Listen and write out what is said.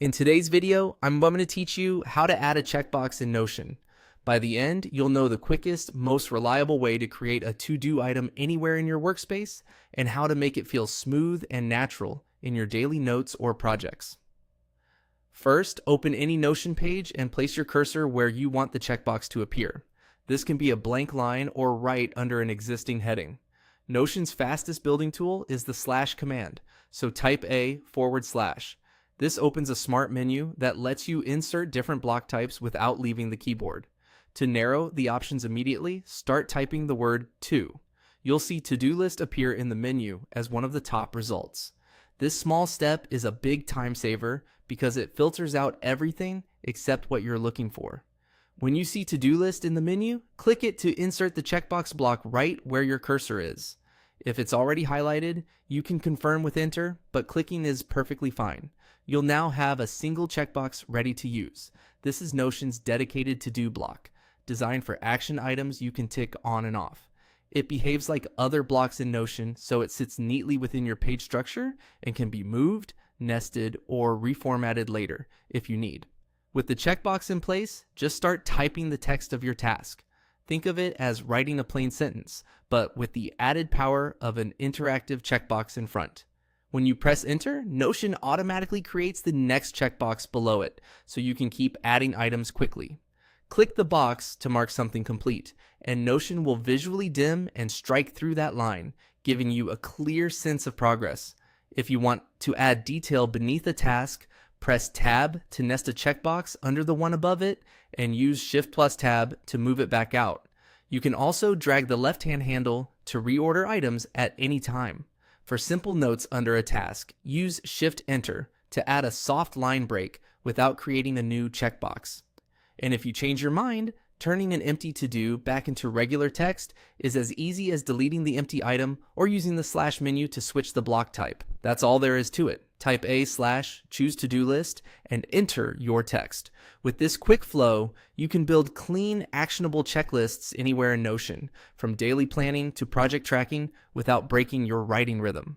In today's video, I'm going to teach you how to add a checkbox in Notion. By the end, you'll know the quickest, most reliable way to create a to-do item anywhere in your workspace and how to make it feel smooth and natural in your daily notes or projects. First, open any Notion page and place your cursor where you want the checkbox to appear. This can be a blank line or right under an existing heading. Notion's fastest building tool is the / command, so type /. This opens a smart menu that lets you insert different block types without leaving the keyboard. To narrow the options immediately, start typing the word to. You'll see to-do list appear in the menu as one of the top results. This small step is a big time saver because it filters out everything except what you're looking for. When you see to-do list in the menu, click it to insert the checkbox block right where your cursor is. If it's already highlighted, you can confirm with enter, but clicking is perfectly fine. You'll now have a single checkbox ready to use. This is Notion's dedicated to-do block, designed for action items you can tick on and off. It behaves like other blocks in Notion, so it sits neatly within your page structure and can be moved, nested, or reformatted later if you need. With the checkbox in place, just start typing the text of your task. Think of it as writing a plain sentence, but with the added power of an interactive checkbox in front. When you press enter, Notion automatically creates the next checkbox below it, so you can keep adding items quickly. Click the box to mark something complete, and Notion will visually dim and strike through that line, giving you a clear sense of progress. If you want to add detail beneath a task, press Tab to nest a checkbox under the one above it, and use Shift+Tab to move it back out. You can also drag the left-hand handle to reorder items at any time. For simple notes under a task, use Shift-Enter to add a soft line break without creating a new checkbox. And if you change your mind, turning an empty to-do back into regular text is as easy as deleting the empty item or using the / menu to switch the block type. That's all there is to it. Type /, choose to-do list, and enter your text. With this quick flow, you can build clean, actionable checklists anywhere in Notion, from daily planning to project tracking, without breaking your writing rhythm.